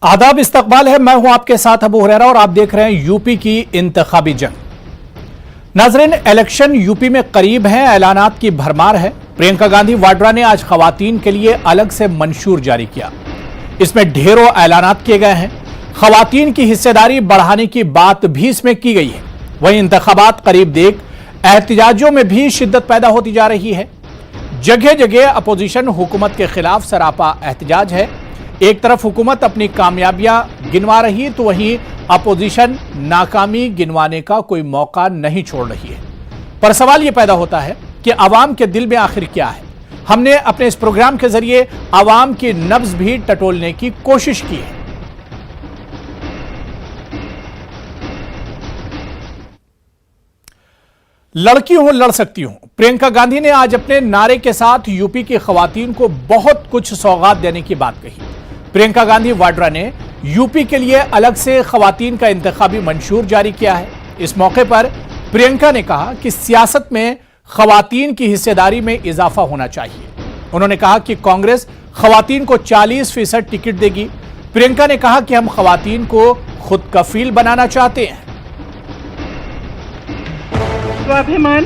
आदाब, इस्तकबाल है। मैं हूं आपके साथ अबू हुरैरा और आप देख रहे हैं यूपी की इंतखाबी जंग। नाजरीन, इलेक्शन यूपी में करीब है, ऐलानात की भरमार है। प्रियंका गांधी वाड्रा ने आज खवातीन के लिए अलग से मंशूर जारी किया। इसमें ढेरों ऐलानात किए गए हैं। खवातीन की हिस्सेदारी बढ़ाने की बात भी इसमें की गई है। वहीं इंतखाबात करीब देख एहतजाजों में भी शिद्दत पैदा होती जा रही है। जगह जगह अपोजिशन हुकूमत के खिलाफ सरापा एहतजाज है। एक तरफ हुकूमत अपनी कामयाबियां गिनवा रही तो वहीं अपोजिशन नाकामी गिनवाने का कोई मौका नहीं छोड़ रही है। पर सवाल यह पैदा होता है कि अवाम के दिल में आखिर क्या है। हमने अपने इस प्रोग्राम के जरिए अवाम की नब्ज भी टटोलने की कोशिश की है। लड़की हूं, लड़ सकती हूं। प्रियंका गांधी ने आज अपने नारे के साथ यूपी की खवातीन को बहुत कुछ सौगात देने की बात कही। प्रियंका गांधी वाड्रा ने यूपी के लिए अलग से खवातीन का इंतखाबी मंशूर जारी किया है। इस मौके पर प्रियंका ने कहा कि सियासत में खवातीन की हिस्सेदारी में इजाफा होना चाहिए। उन्होंने कहा कि कांग्रेस खवातीन को 40% टिकट देगी। प्रियंका ने कहा कि हम खवातीन को खुद कफील बनाना चाहते हैं। स्वाभिमान,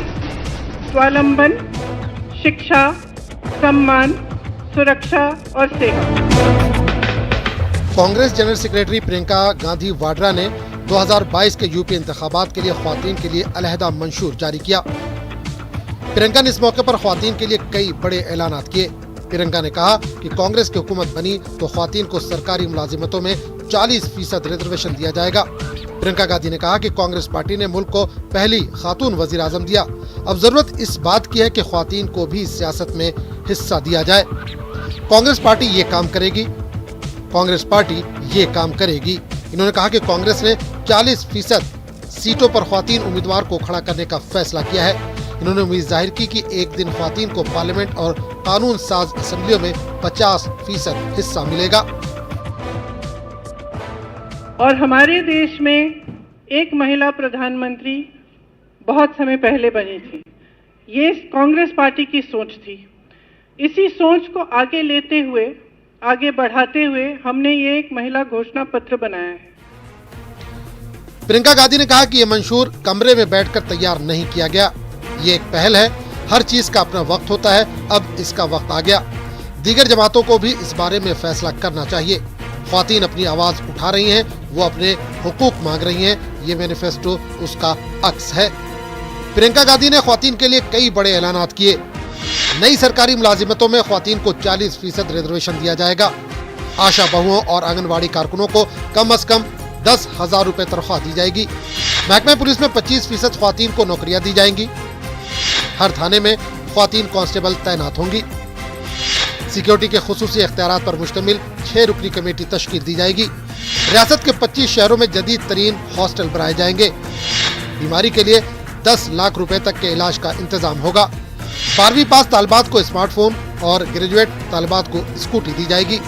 स्वावलंबन, शिक्षा, सम्मान, सुरक्षा और सेवा। कांग्रेस जनरल सेक्रेटरी प्रियंका गांधी वाड्रा ने 2022 के यूपी इंतखाबात के लिए ख्वातीन के लिए अलहदा मंशूर जारी किया। प्रियंका ने इस मौके पर ख्वातीन के लिए कई बड़े ऐलानात किए। प्रियंका ने कहा कि कांग्रेस की हुकूमत बनी तो ख्वातीन को सरकारी मुलाजिमतों में 40% रिजर्वेशन दिया जाएगा। प्रियंका गांधी ने कहा कि कांग्रेस पार्टी ने मुल्क को पहली खातून वजीर आजम दिया। अब जरूरत इस बात की है कि ख्वातीन को भी सियासत में हिस्सा दिया जाए। कांग्रेस पार्टी ये काम करेगी, कांग्रेस पार्टी ये काम करेगी। इन्होंने कहा कि कांग्रेस ने 40% सीटों पर ख्वातीन उम्मीदवार को खड़ा करने का फैसला किया है। इन्होंने उम्मीद जाहिर की कि एक दिन ख्वातीन को पार्लियामेंट और कानून साज असेंबलियों में 50% हिस्सा मिलेगा। और हमारे देश में एक महिला प्रधानमंत्री बहुत समय पहले बनी थी। ये कांग्रेस पार्टी की सोच थी। इसी सोच को आगे लेते हुए, आगे बढ़ाते हुए हमने ये एक महिला घोषणा पत्र बनाया है। प्रियंका गांधी ने कहा कि ये मंशूर कमरे में बैठकर तैयार नहीं किया गया। ये एक पहल है। हर चीज का अपना वक्त होता है। अब इसका वक्त आ गया। दीगर जमातों को भी इस बारे में फैसला करना चाहिए। ख्वातीन अपनी आवाज उठा रही हैं, वो अपने हुकूक मांग रही हैं। ये मैनिफेस्टो उसका अक्स है। प्रियंका गांधी ने ख्वातीन के लिए कई बड़े ऐलानात किए। नई सरकारी मुलाजिमतों में ख्वातीन को 40% रिजर्वेशन दिया जाएगा। आशा बहुओं और आंगनबाड़ी कारकुनों को कम से कम 10,000 रुपए तनख्वाह दी जाएगी। महकमे पुलिस में 25% ख्वातीन को नौकरियां दी जाएंगी। हर थाने में ख्वातीन कांस्टेबल तैनात होंगी। सिक्योरिटी के खुसूसी इख्तियारात पर मुश्तमिल 6 रुकनी कमेटी तश्कील दी जाएगी। रियासत के 25 शहरों में जदीद तरीन हॉस्टल बनाए जाएंगे। बीमारी के लिए 10 लाख रुपए तक के इलाज का इंतजाम होगा। 12वीं पास तालिबात को स्मार्टफोन और ग्रेजुएट तालिबात को स्कूटी दी जाएगी।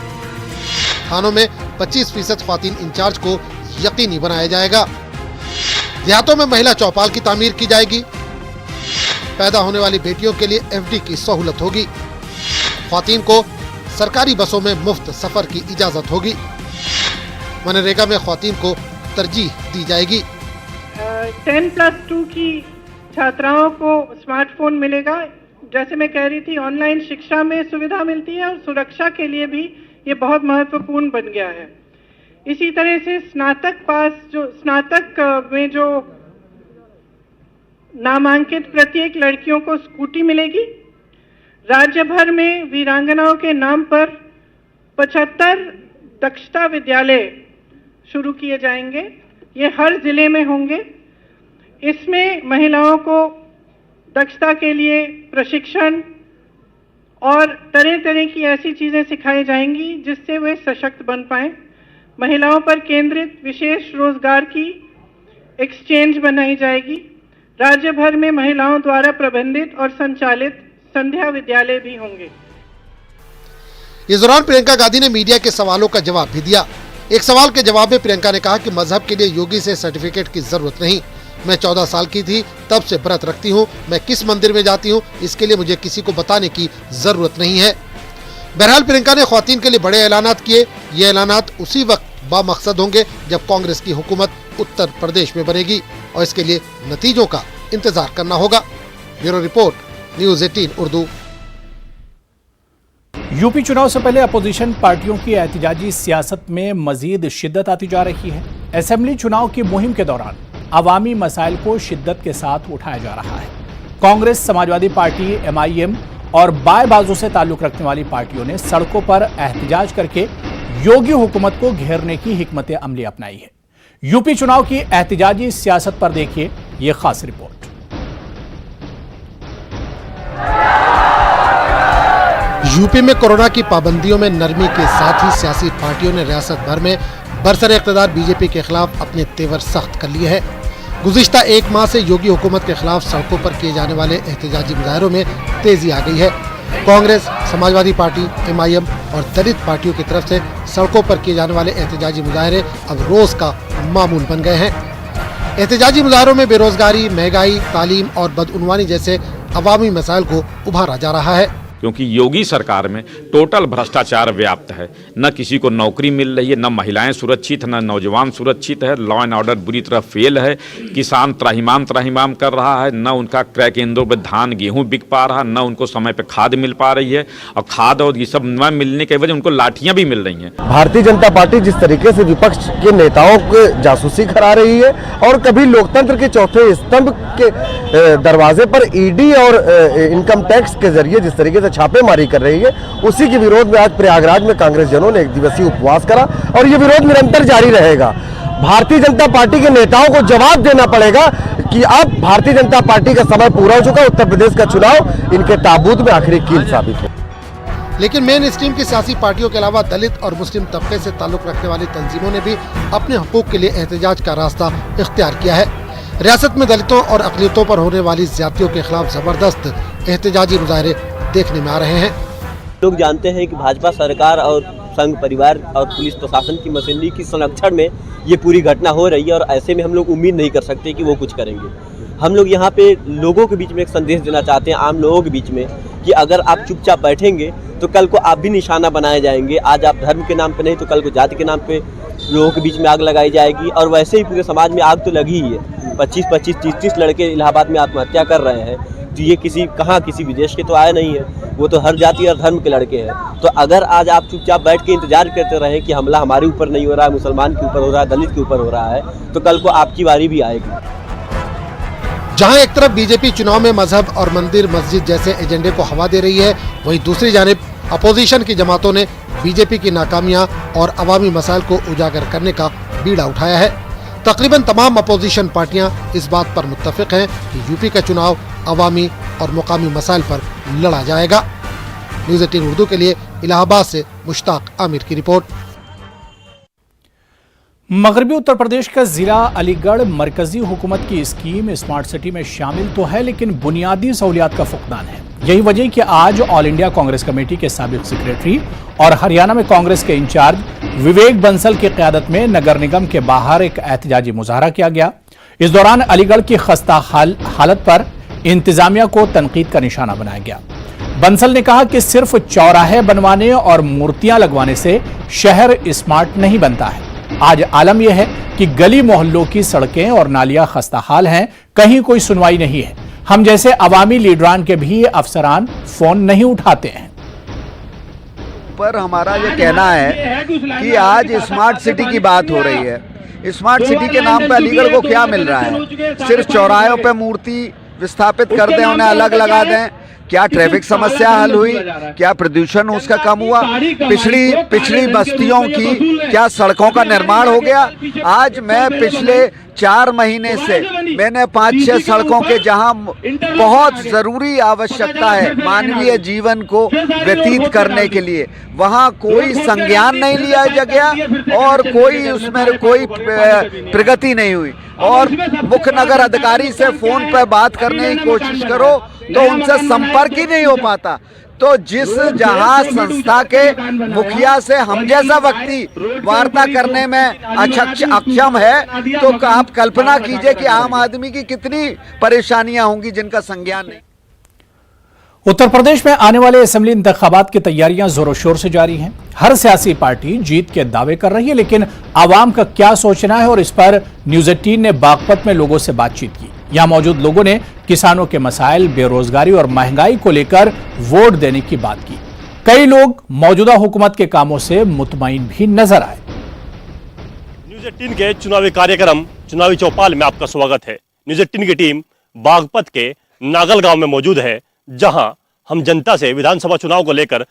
थानों में 25% ख्वातीन इंचार्ज को यकीनी बनाया जाएगा। देहातों में महिला चौपाल की तामीर की जाएगी। पैदा होने वाली बेटियों के लिए FD की सहूलत होगी। ख्वातीन को सरकारी बसों में मुफ्त सफर की इजाजत होगी। मनरेगा में ख्वातीन को तरजीह दी जाएगी। 10+2 की छात्राओं को स्मार्टफोन मिलेगा। जैसे मैं कह रही थी, ऑनलाइन शिक्षा में सुविधा मिलती है और सुरक्षा के लिए भी ये बहुत महत्वपूर्ण बन गया है। इसी तरह से स्नातक में जो नामांकित प्रत्येक लड़कियों को स्कूटी मिलेगी। राज्य भर में वीरांगनाओं के नाम पर 75 दक्षता विद्यालय शुरू किए जाएंगे। ये हर जिले में होंगे। इसमें महिलाओं को दक्षता के लिए प्रशिक्षण और तरह तरह की ऐसी चीजें सिखाई जाएंगी जिससे वे सशक्त बन पाएं। महिलाओं पर केंद्रित विशेष रोजगार की एक्सचेंज बनाई जाएगी। राज्य भर में महिलाओं द्वारा प्रबंधित और संचालित संध्या विद्यालय भी होंगे। इस दौरान प्रियंका गांधी ने मीडिया के सवालों का जवाब भी दिया। एक सवाल के जवाब में प्रियंका ने कहा कि मजहब के लिए योगी से सर्टिफिकेट की जरूरत नहीं। मैं 14 साल की थी तब से व्रत रखती हूँ। मैं किस मंदिर में जाती हूँ इसके लिए मुझे किसी को बताने की जरूरत नहीं है। बहरहाल प्रियंका ने ख्वातीन के लिए बड़े ऐलानात किए। ये ऐलानात उसी वक्त बामकसद होंगे जब कांग्रेस की हुकूमत उत्तर प्रदेश में बनेगी और इसके लिए नतीजों का इंतजार करना होगा। Bureau report, news 18 Urdu. UP चुनाव से पहले अपोजिशन पार्टियों की एहतजाजी सियासत में मजीद शिद्दत आती जा रही है। असेंबली चुनाव की मुहिम के दौरान अवामी मसाइल को शिद्दत के साथ उठाया जा रहा है। कांग्रेस, समाजवादी पार्टी, MIM और बाएं बाजू से ताल्लुक रखने वाली पार्टियों ने सड़कों पर एहतजाज करके योगी हुकूमत को घेरने की हिकमत अमली अपनाई है। यूपी चुनाव की एहतजाजी सियासत पर देखिए ये खास रिपोर्ट। यूपी में कोरोना की पाबंदियों में नरमी के साथ ही सियासी पार्टियों ने रियासत भर में बरसर इक़्तिदार बीजेपी के खिलाफ अपने तेवर सख्त कर लिए हैं। गुज़िश्ता एक माह से योगी हुकूमत के खिलाफ सड़कों पर किए जाने वाले एहतजाजी मुजाहरों में तेजी आ गई है। कांग्रेस, समाजवादी पार्टी, MIM और दलित पार्टियों की तरफ से सड़कों पर किए जाने वाले एहतजाजी मुजाहरे अब रोज का मामूल बन गए हैं। एहतजाजी मुजाहरों में बेरोजगारी, महंगाई, तालीम और बदउनवानी जैसे अवामी मसाइल को उभारा जा रहा है। क्योंकि योगी सरकार में टोटल भ्रष्टाचार व्याप्त है। न किसी को नौकरी मिल रही है, न महिलाएं सुरक्षित, न नौजवान सुरक्षित है। लॉ एंड ऑर्डर बुरी तरह फेल है। किसान त्राहिमाम कर रहा है। न उनका क्रय केंद्रों पर धान गेहूं बिक पा रहा, न उनको समय पर खाद मिल पा रही है। और खाद और ये सब न मिलने की वजह उनको लाठियां भी मिल रही हैं। भारतीय जनता पार्टी जिस तरीके से विपक्ष के नेताओं को जासूसी करा रही है और कभी लोकतंत्र के चौथे स्तंभ के दरवाजे पर ED और इनकम टैक्स के जरिए जिस तरीके से छापेमारी कर रही है, उसी के विरोध में आज प्रयागराज में कांग्रेस जनों ने एक दिवसीय उपवास करा और ये विरोध निरंतर जारी रहेगा। भारतीय जनता पार्टी के नेताओं को जवाब देना पड़ेगा कि अब भारतीय जनता पार्टी का समय पूरा हो चुका है। उत्तर प्रदेश का चुनाव इनके ताबूत में आखिरी कील साबित है। लेकिन मेन स्ट्रीम की सियासी पार्टियों के अलावा दलित और मुस्लिम तबके से ताल्लुक रखने वाली तंजीमों ने भी अपने हकूक के लिए एहतजाज का रास्ता इख्तियार किया है। रियासत में दलितों और अक़लियतों पर होने वाली ज्यादतियों के खिलाफ जबरदस्त एहतजाजी मुजाहरे देखने में आ रहे हैं। लोग जानते हैं कि भाजपा सरकार और संघ परिवार और पुलिस प्रशासन की मशीनरी की संरक्षण में ये पूरी घटना हो रही है और ऐसे में हम लोग उम्मीद नहीं कर सकते कि वो कुछ करेंगे। हम लोग यहाँ पे लोगों के बीच में एक संदेश देना चाहते हैं, आम लोगों के बीच में, कि अगर आप चुपचाप बैठेंगे तो कल को आप भी निशाना बनाए जाएंगे। आज आप धर्म के नाम पे नहीं तो कल को जाति के नाम पे लोगों के बीच में आग लगाई जाएगी। और वैसे ही पूरे समाज में आग तो लगी ही है। 25-25, 30-30 लड़के इलाहाबाद में आत्महत्या कर रहे हैं। तो ये किसी विदेश के तो आए नहीं है, वो तो हर जाति और धर्म के लड़के हैं। तो अगर आज आप चुपचाप बैठ के इंतजार करते रहें कि हमला हमारे ऊपर नहीं हो रहा है, मुसलमान के ऊपर हो रहा है, दलित के ऊपर हो रहा है, तो कल को आपकी बारी भी आएगी। जहां एक तरफ बीजेपी चुनाव में मजहब और मंदिर मस्जिद जैसे एजेंडे को हवा दे रही है, वहीं दूसरी जानिब अपोजिशन की जमातों ने बीजेपी की नाकामियां और अवामी मसाइल को उजागर करने का बीड़ा उठाया है। तकरीबन तमाम अपोजिशन पार्टियां इस बात पर मुत्तफिक हैं कि यूपी का चुनाव अवामी और मुकामी मसाइल पर लड़ा जाएगा। न्यूज़ 18 उर्दू के लिए इलाहाबाद से मुश्ताक आमिर की रिपोर्ट। मगरबी उत्तर प्रदेश का जिला अलीगढ़ मरकजी हुकूमत की स्कीम स्मार्ट सिटी में शामिल तो है, लेकिन बुनियादी सहूलियात का फुकदान है। यही वजह कि आज ऑल इंडिया कांग्रेस कमेटी के साबिक सेक्रेटरी और हरियाणा में कांग्रेस के इंचार्ज विवेक बंसल की क़यादत में नगर निगम के बाहर एक एहतजाजी मुजाहरा किया गया। इस दौरान अलीगढ़ की खस्ता हालत पर इंतजामिया को तनकीद का निशाना बनाया गया। बंसल ने कहा कि सिर्फ चौराहे बनवाने और मूर्तियां लगवाने से शहर स्मार्ट नहीं बनता है। आज आलम यह है कि गली मोहल्लों की सड़कें और नालियां खस्ता हाल हैं, कहीं कोई सुनवाई नहीं है। हम जैसे अवामी लीडरान के भी अफसरान फोन नहीं उठाते हैं। पर हमारा ये कहना है कि आज स्मार्ट सिटी की बात हो रही है। स्मार्ट सिटी के नाम पे अलीगढ़ को क्या मिल रहा है? सिर्फ चौराहों पे मूर्ति विस्थापित कर दें, उन्हें अलग लगा दें। क्या ट्रैफिक समस्या हल हुई? क्या प्रदूषण उसका कम हुआ? पिछड़ी बस्तियों की क्या सड़कों का निर्माण हो गया? आज मैं पिछले 4 महीने से मैंने 5-6 सड़कों के जहां बहुत ज़रूरी आवश्यकता है मानवीय जीवन को व्यतीत करने के लिए, वहां कोई संज्ञान नहीं लिया गया और उसमें कोई प्रगति नहीं हुई। और मुख्य नगर अधिकारी से फ़ोन पर बात करने की कोशिश करो तो उनसे संपर्क ही नहीं हो पाता। तो जहां संस्था के मुखिया से हम जैसा व्यक्ति वार्ता करने में अक्षम है, तो आप कल्पना कीजिए कि आम आदमी की कितनी परेशानियां होंगी जिनका संज्ञान नहीं। उत्तर प्रदेश में आने वाले असेंबली इंतखाबात की तैयारियां जोरों शोर से जारी हैं। हर सियासी पार्टी जीत के दावे कर रही है, लेकिन आवाम का क्या सोचना है, और इस पर न्यूज 18 ने बागपत में लोगों से बातचीत की। यहां मौजूद लोगों ने किसानों के मसाइल, बेरोजगारी और महंगाई को लेकर वोट देने की बात की। कई लोग मौजूदा हुकूमत के कामों से मुतमईन भी नजर आए। न्यूज 18 के चुनावी कार्यक्रम चुनावी चौपाल में आपका स्वागत है। न्यूज 18 की टीम बागपत के नागल गांव में मौजूद है, जहां हम जनता से विधानसभा चुनाव को लेकर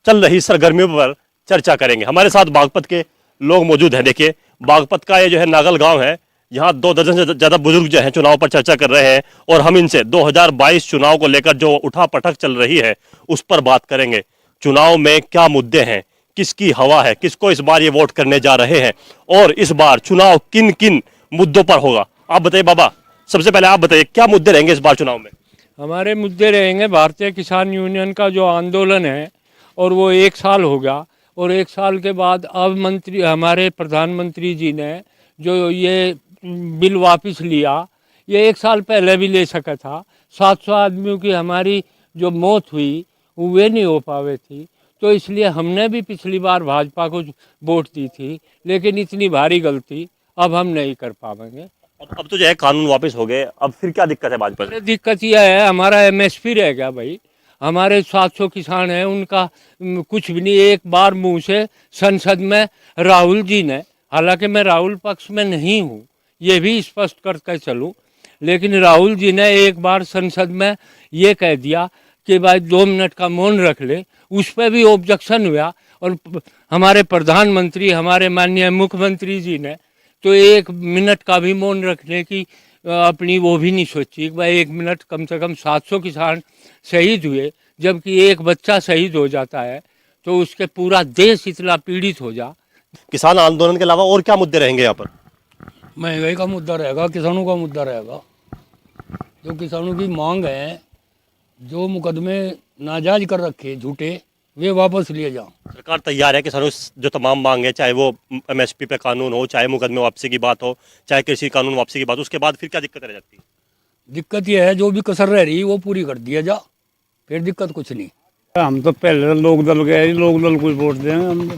चल रही सरगर्मियों पर चर्चा करेंगे। हमारे साथ बागपत के लोग मौजूद हैं। देखिए, बागपत का ये जो है नागल गांव है, यहाँ 2 दर्जन से ज़्यादा बुजुर्ग जो हैं चुनाव पर चर्चा कर रहे हैं, और हम इनसे 2022 चुनाव को लेकर जो उठापटक चल रही है उस पर बात करेंगे। चुनाव में क्या मुद्दे हैं, किसकी हवा है, किसको इस बार ये वोट करने जा रहे हैं, और इस बार चुनाव किन किन मुद्दों पर होगा। आप बताइए बाबा, सबसे पहले आप बताइए क्या मुद्दे रहेंगे इस बार चुनाव में। हमारे मुद्दे रहेंगे भारतीय किसान यूनियन का जो आंदोलन है, और वो 1 साल हो गया, और 1 साल के बाद अब हमारे प्रधानमंत्री जी ने जो ये बिल वापस लिया, ये 1 साल पहले भी ले सका था। 700 आदमियों की हमारी जो मौत हुई वे नहीं हो पावे थी, तो इसलिए हमने भी पिछली बार भाजपा को वोट दी थी, लेकिन इतनी भारी गलती अब हम नहीं कर पाएंगे। अब तो जो है कानून वापस हो गए, अब फिर क्या दिक्कत है भाजपा से? दिक्कत यह है, हमारा MSP रह गया भाई। हमारे 700 किसान हैं, उनका कुछ भी नहीं। एक बार मुंह से संसद में राहुल जी ने, हालांकि मैं राहुल पक्ष में नहीं हूँ, ये भी स्पष्ट करके चलूँ, लेकिन राहुल जी ने एक बार संसद में ये कह दिया कि भाई 2 मिनट का मौन रख ले, उस पर भी ऑब्जेक्शन हुआ। और हमारे प्रधानमंत्री, हमारे माननीय मुख्यमंत्री जी ने तो 1 मिनट का भी मौन रखने की अपनी वो भी नहीं सोची। भाई 1 मिनट, कम से कम 700 किसान शहीद हुए, जबकि एक बच्चा शहीद हो जाता है तो उसके पूरा देश इतना पीड़ित हो जा। किसान आंदोलन के अलावा और क्या मुद्दे रहेंगे यहाँ पर? महंगाई का मुद्दा रहेगा, किसानों का मुद्दा रहेगा। जो किसानों की मांग है, जो मुकदमे नाजायज कर रखे झूठे, वे वापस लिए जाओ। सरकार तैयार है किसानों जो तमाम मांग है, चाहे वो MSP पे कानून हो, चाहे मुकदमे वापसी की बात हो, चाहे कृषि कानून वापसी की बात हो, उसके बाद फिर क्या दिक्कत रह जाती है? दिक्कत यह है, जो भी कसर रह रही वो पूरी कर दिया जा, फिर दिक्कत कुछ नहीं। हम तो पहले लोक दल गए, लोक दल को वोट देंगे हम तो।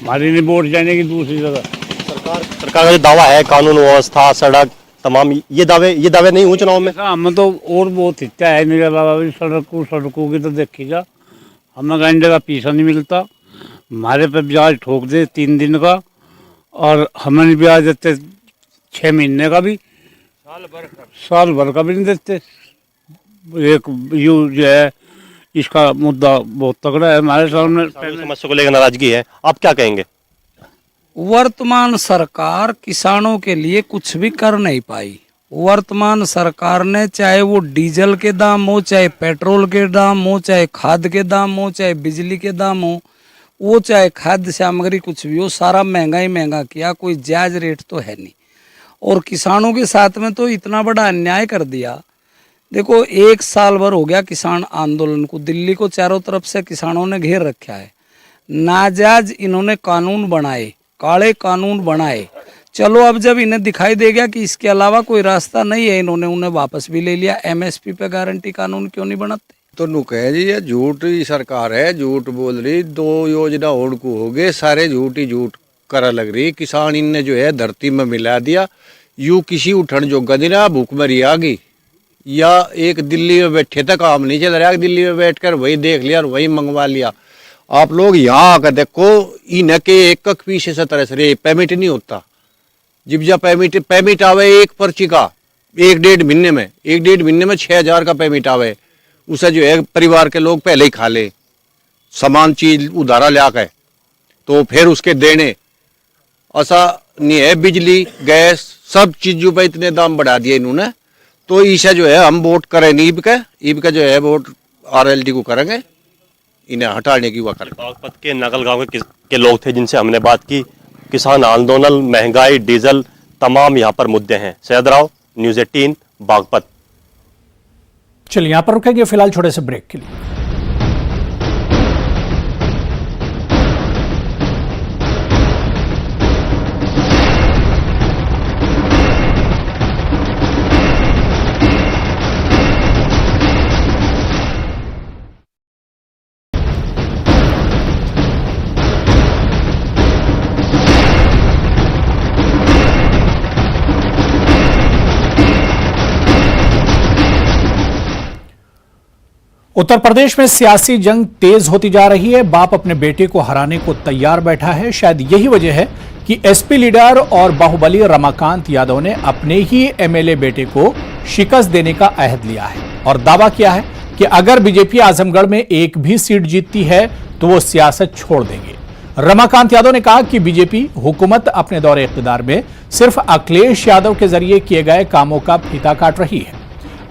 हमारी नहीं वोट जाने की दूसरी जगह। सरकार का जो दावा है कानून व्यवस्था, सड़क, तमाम ये दावे नहीं हुए चुनाव में। हम तो और बहुत इच्छा है मेरे अलावा भी सड़कों की तो देखी जा, हमें कहीं जगह पैसा नहीं मिलता। हमारे पे ब्याज ठोक दे 3 दिन का, और हमें नहीं ब्याज देते 6 महीने का भी, साल भर का भी नहीं देते। एक यू जो है, इसका मुद्दा बहुत तगड़ा है हमारे सामने। समस्या को लेकर नाराजगी है, आप क्या कहेंगे? वर्तमान सरकार किसानों के लिए कुछ भी कर नहीं पाई। वर्तमान सरकार ने, चाहे वो डीजल के दाम हो, चाहे पेट्रोल के दाम हो, चाहे खाद के दाम हो, चाहे बिजली के दाम हो, वो चाहे खाद्य सामग्री कुछ भी हो, सारा महंगा किया। कोई जायज रेट तो है नहीं, और किसानों के साथ में तो इतना बड़ा अन्याय कर दिया। देखो, 1 साल भर हो गया किसान आंदोलन को, दिल्ली को चारों तरफ से किसानों ने घेर रखा है। नाजायज इन्होंने कानून बनाए, काले कानून बनाए। चलो, अब जब इन्हें दिखाई दे गया कि इसके अलावा कोई रास्ता नहीं है, इन्होंने उन्हें वापस भी ले लिया। MSP पे गारंटी कानून क्यों नहीं बनाते? तो नुक है जी, ये झूठ ही सरकार है, झूठ बोल रही। 2 योजना और को हो गए, सारे झूठ ही झूठ करा लग रही। किसान इनने जो है धरती में मिला दिया। यू किसी उठन जो गदिना भूखमरी आ गई, या एक दिल्ली में बैठे तक काम नहीं चल रहा, दिल्ली में बैठकर वही देख लिया और वही मंगवा लिया। आप लोग यहाँ आकर देखो, इन्हें के एक पीछे से तरह से पेमेंट नहीं होता। जब जा पेमेंट आवे एक पर्ची का 1-1.5 महीने में, 1-1.5 महीने में 6000 का पेमेंट आवे। उसे जो है परिवार के लोग पहले ही खा ले, सामान चीज उधारा ले आकर, तो फिर उसके देने। ऐसा नहीं है, बिजली गैस सब चीजों पर इतने दाम बढ़ा दिए इन्होंने। तो इसे जो है हम वोट करें नहीं, ईब का जो है वोट RLD को करेंगे, इन्हें हटाने की हुआ करें। बागपत के नागल गांव के लोग थे जिनसे हमने बात की। किसान आंदोलन, महंगाई, डीजल, तमाम यहाँ पर मुद्दे हैं। सैयद राव, न्यूज 18 बागपत। चलिए यहां पर रुकेंगे फिलहाल छोटे से ब्रेक के लिए। उत्तर प्रदेश में सियासी जंग तेज होती जा रही है। बाप अपने बेटे को हराने को तैयार बैठा है। शायद यही वजह है कि एसपी लीडर और बाहुबली रमाकांत यादव ने अपने ही एमएलए बेटे को शिकस्त देने का अहद लिया है और दावा किया है कि अगर बीजेपी आजमगढ़ में एक भी सीट जीतती है तो वो सियासत छोड़ देंगे। रमाकांत यादव ने कहा कि बीजेपी हुकूमत अपने दौरे इख्तिदार में सिर्फ अखिलेश यादव के जरिए किए गए कामों का फीता काट रही है।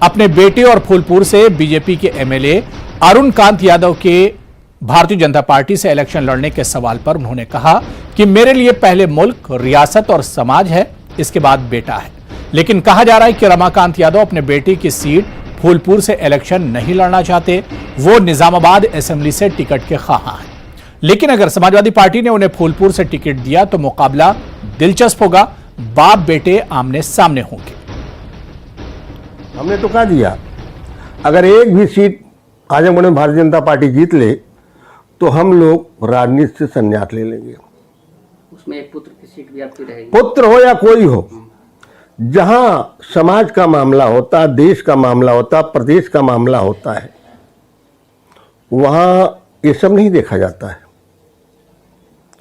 अपने बेटे और फूलपुर से बीजेपी के एमएलए अरुण कांत यादव के भारतीय जनता पार्टी से इलेक्शन लड़ने के सवाल पर उन्होंने कहा कि मेरे लिए पहले मुल्क, रियासत और समाज है, इसके बाद बेटा है। लेकिन कहा जा रहा है कि रमाकांत यादव अपने बेटे की सीट फूलपुर से इलेक्शन नहीं लड़ना चाहते। वो निजामाबाद असेंबली से टिकट के ख्वाहां हैं। लेकिन अगर समाजवादी पार्टी ने उन्हें फूलपुर से टिकट दिया तो मुकाबला दिलचस्प होगा। बाप बेटे आमने सामने होंगे। हमने तो कहा दिया, अगर एक भी सीट आजमगढ़ में भारतीय जनता पार्टी जीत ले तो हम लोग राजनीति से संन्यास ले लेंगे। उसमें एक पुत्र की सीट भी आपकी रहेगी। पुत्र हो या कोई हो, जहां समाज का मामला होता, देश का मामला होता, प्रदेश का मामला होता है, वहां ये सब नहीं देखा जाता है।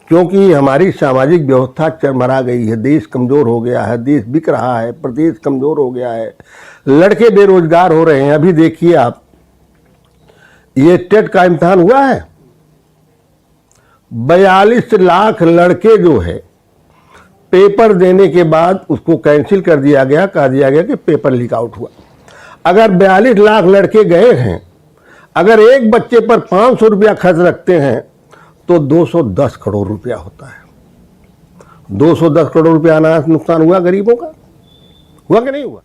क्योंकि हमारी सामाजिक व्यवस्था चरमरा गई है, देश कमजोर हो गया है, देश बिक रहा है, प्रदेश कमजोर हो गया है, लड़के बेरोजगार हो रहे हैं। अभी देखिए आप, ये टेट का इम्तिहान हुआ है, 42 लाख लड़के जो है पेपर देने के बाद उसको कैंसिल कर दिया गया, कह दिया गया कि पेपर लीक आउट हुआ। अगर 42 लाख लड़के गए हैं, अगर एक बच्चे पर 500 रुपया खर्च रखते हैं तो 210 करोड़ रुपया होता है। 210 करोड़ रुपया अनाज नुकसान हुआ गरीबों का, हुआ कि नहीं हुआ?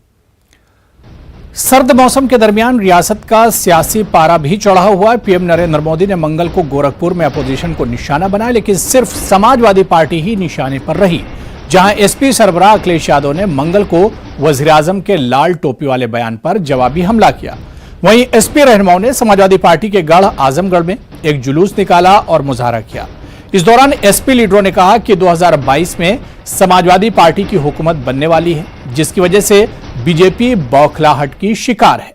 सर्द मौसम के दरमियान रियासत का सियासी पारा भी चढ़ा हुआ है। पीएम नरेंद्र मोदी ने मंगल को गोरखपुर में अपोजिशन को निशाना बनाया, लेकिन सिर्फ समाजवादी पार्टी ही निशाने पर रही। जहां एसपी सरबराह अखिलेश यादव ने मंगल को वजीर-ए-आजम के लाल टोपी वाले बयान पर जवाबी हमला किया। वहीं एसपी रहनुमाओं ने समाजवादी पार्टी के गढ़ आजमगढ़ में एक जुलूस निकाला और मुजाहरा किया। इस दौरान एसपी लीडरों ने कहा कि 2022 में समाजवादी पार्टी की हुकूमत बनने वाली है, जिसकी वजह से बीजेपी बौखलाहट की शिकार है।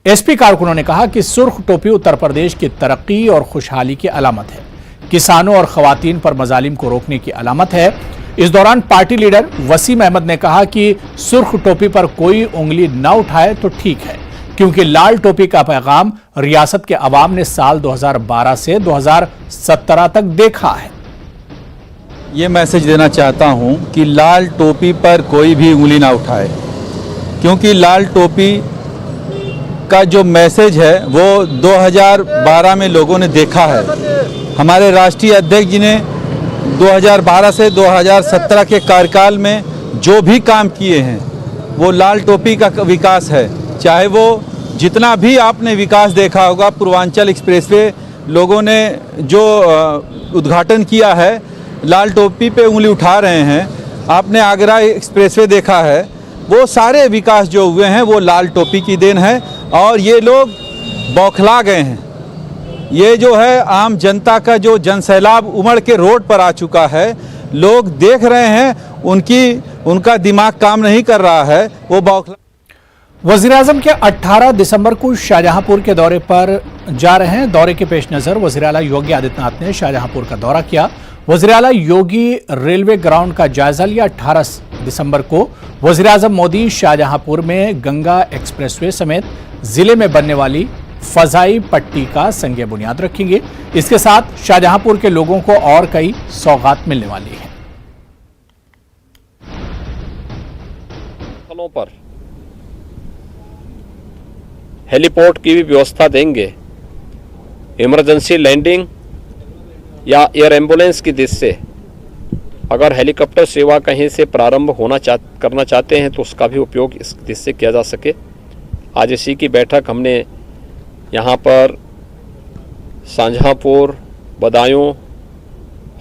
एसपी कारकुनों ने कहा कि सुर्ख टोपी उत्तर प्रदेश की तरक्की और खुशहाली की अलामत है, किसानों और खवातीन पर मजालिम को रोकने की अलामत है। इस दौरान पार्टी लीडर वसीम अहमद ने कहा कि सुर्ख टोपी पर कोई उंगली न उठाए तो ठीक है, क्योंकि लाल टोपी का पैगाम रियासत के अवाम ने साल 2012 से 2017 तक देखा है। ये मैसेज देना चाहता हूं कि लाल टोपी पर कोई भी उंगली ना उठाए, क्योंकि लाल टोपी का जो मैसेज है वो 2012 में लोगों ने देखा है। हमारे राष्ट्रीय अध्यक्ष जी ने 2012 से 2017 के कार्यकाल में जो भी काम किए हैं वो लाल टोपी का विकास है। चाहे वो जितना भी आपने विकास देखा होगा, पूर्वांचल एक्सप्रेसवे लोगों ने जो उद्घाटन किया है, लाल टोपी पे उंगली उठा रहे हैं। आपने आगरा एक्सप्रेसवे देखा है, वो सारे विकास जो हुए हैं वो लाल टोपी की देन है और ये लोग बौखला गए हैं। ये जो है आम जनता का जो जनसैलाब उमड़ के रोड पर आ चुका है, लोग देख रहे हैं, उनका दिमाग काम नहीं कर रहा है, वो बौखला। वज़ीर-ए-आज़म के 18 दिसंबर को शाहजहांपुर के दौरे पर जा रहे हैं। दौरे के पेश नज़र वज़ीर आला योगी आदित्यनाथ ने शाहजहांपुर का दौरा किया। वज़ीर आला योगी रेलवे ग्राउंड का जायजा लिया। 18 दिसंबर को वज़ीर-ए-आज़म मोदी शाहजहांपुर में गंगा एक्सप्रेसवे समेत जिले में बनने वाली फजाई पट्टी का संगे बुनियाद रखेंगे। इसके साथ शाहजहांपुर के लोगों को और कई सौगात मिलने वाली है। स्थलों पर हेलीपोर्ट की भी व्यवस्था देंगे। इमरजेंसी लैंडिंग या एयर एम्बुलेंस की दृष्टि से अगर हेलीकॉप्टर सेवा कहीं से प्रारंभ करना चाहते हैं तो उसका भी उपयोग इस दृष्टि से किया जा सके। आज इसी की बैठक हमने यहाँ पर शाहजहांपुर, बदायूं,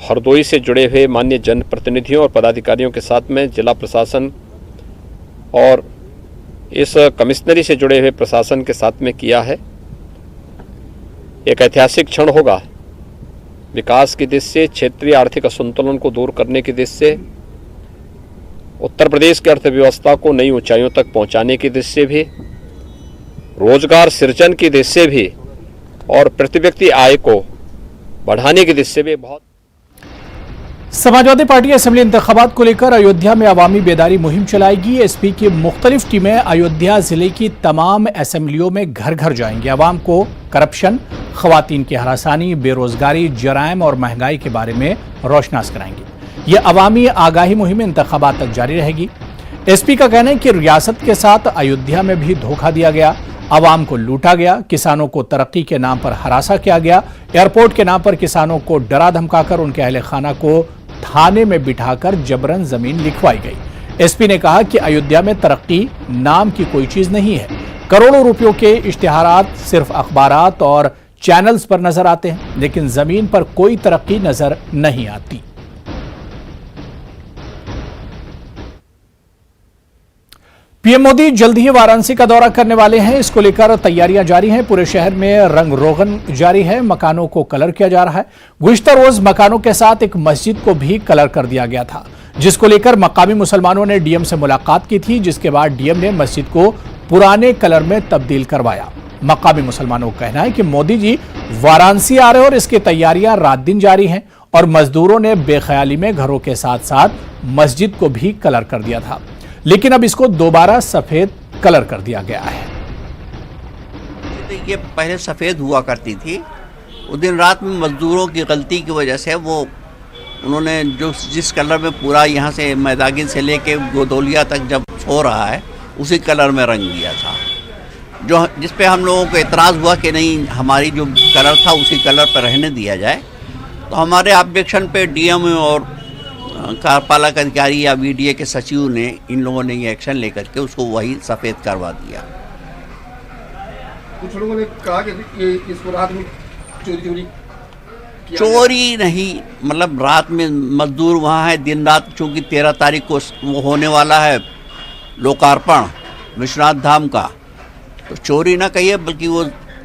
हरदोई से जुड़े हुए माननीय जनप्रतिनिधियों और पदाधिकारियों के साथ में जिला प्रशासन और इस कमिश्नरी से जुड़े हुए प्रशासन के साथ में किया है। एक ऐतिहासिक क्षण होगा विकास की दृष्टि से, क्षेत्रीय आर्थिक असंतुलन को दूर करने की दृष्टि से, उत्तर प्रदेश की अर्थव्यवस्था को नई ऊंचाइयों तक पहुंचाने की दृष्टि से भी, रोजगार सृजन की दृष्टि से भी और प्रति व्यक्ति आय को बढ़ाने की दृष्टि से भी बहुत। समाजवादी पार्टी असेंबली इंतखाबात को लेकर अयोध्या में अवामी बेदारी मुहिम चलाएगी। एसपी की मुख्तलिफ टीमें अयोध्या जिले की तमाम असेंबलियों में घर घर जाएंगी। अवाम को करप्शन, खवातीन की हरासानी, बेरोजगारी, जराइम और महंगाई के बारे में रोशनास कराएंगी। ये अवामी आगाही मुहिम इंतखाबात तक जारी रहेगी। एसपी का कहना है कि रियासत के साथ अयोध्या में भी धोखा दिया गया, अवाम को लूटा गया, किसानों को तरक्की के नाम पर हरासा किया गया, एयरपोर्ट के नाम पर किसानों को डरा धमकाकर उनके अहले खाना को थाने में बिठाकर जबरन जमीन लिखवाई गई। एसपी ने कहा कि अयोध्या में तरक्की नाम की कोई चीज नहीं है। करोड़ों रुपयों के इश्तिहारात सिर्फ अखबारात और चैनल्स पर नजर आते हैं, लेकिन जमीन पर कोई तरक्की नजर नहीं आती। पीएम मोदी जल्द ही वाराणसी का दौरा करने वाले हैं। इसको लेकर तैयारियां जारी हैं। पूरे शहर में रंग रोगन जारी है, मकानों को कलर किया जा रहा है। गुज़िश्ता रोज मकानों के साथ एक मस्जिद को भी कलर कर दिया गया था, जिसको लेकर मकामी मुसलमानों ने डीएम से मुलाकात की थी, जिसके बाद डीएम ने मस्जिद को पुराने कलर में तब्दील करवाया। मकामी मुसलमानों का कहना है कि मोदी जी वाराणसी आ रहे हैं और इसकी तैयारियां रात दिन जारी हैं और मजदूरों ने बेख्याली में घरों के साथ साथ मस्जिद को भी कलर कर दिया था, लेकिन अब इसको दोबारा सफेद कलर कर दिया गया है। ये पहले सफ़ेद हुआ करती थी, उस दिन रात में मजदूरों की गलती की वजह से वो उन्होंने जिस कलर में पूरा यहाँ से मैदागिन से लेके गोदौलिया तक जब सो रहा है उसी कलर में रंग दिया था, जिस पे हम लोगों को एतराज़ हुआ कि नहीं, हमारी जो कलर था उसी कलर पर रहने दिया जाए। तो हमारे ऑब्जेक्शन पे डीएम और कार्यपालक अधिकारी या वीडीए के सचिव ने, इन लोगों ने ये एक्शन लेकर के उसको वही सफ़ेद करवा दिया। कुछ लोगों ने कहा कि इसको रात में चोरी नहीं, मतलब रात में मजदूर वहाँ है, दिन रात, चूँकि 13 तारीख को वो होने वाला है लोकार्पण विश्वनाथ धाम का, तो चोरी ना कहिए, बल्कि वो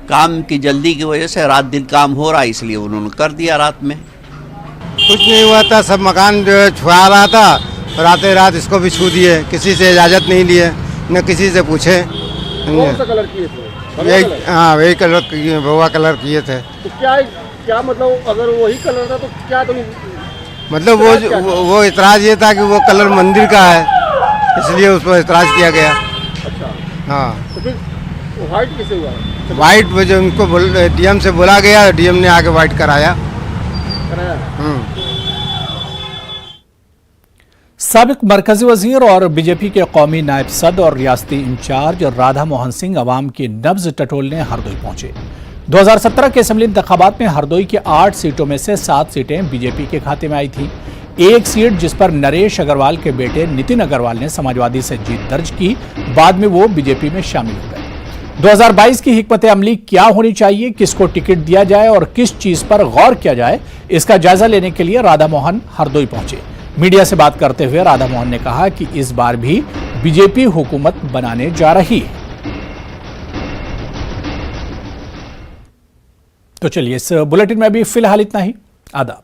काम की जल्दी की वजह से रात दिन काम हो रहा है, इसलिए उन्होंने कर दिया रात में। कुछ नहीं हुआ था, सब मकान जो है छुआ रहा था, रातें रात इसको भी छू दिए, किसी से इजाज़त नहीं लिए, न किसी से पूछे। कौन सा कलर किए थे? हाँ, वही कलर किए, भगवा कलर किए थे। तो क्या मतलब, अगर वही कलर था तो क्या मतलब वो इतराज़ ये था कि वो कलर मंदिर का है, इसलिए उस पर इतराज़ किया गया। अच्छा, हाँ। तो फिर वाइट किसे हुआ? वाइट जो उनको डीएम से बोला गया, डीएम ने आके वाइट कराया। साबिक मरकजी वजीर और बीजेपी के कौमी नायब सदर और रियासती इंचार्ज राधा मोहन सिंह अवाम की नब्ज टटोलने हरदोई पहुंचे। 2017 के असेंबली इंतखाबात में हरदोई की 8 सीटों में से 7 सीटें बीजेपी के खाते में आई थी। एक सीट जिस पर नरेश अग्रवाल के बेटे नितिन अग्रवाल ने समाजवादी से जीत दर्ज की, बाद में वो बीजेपी में शामिल हो गए। 2022 की हिकमत अमली क्या होनी चाहिए, किसको टिकट दिया जाए और किस चीज पर गौर किया जाए, इसका जायजा लेने के लिए राधा मोहन हरदोई पहुंचे। मीडिया से बात करते हुए राधा मोहन ने कहा कि इस बार भी बीजेपी हुकूमत बनाने जा रही है। तो चलिए, इस बुलेटिन में अभी फिलहाल इतना ही। आदाब।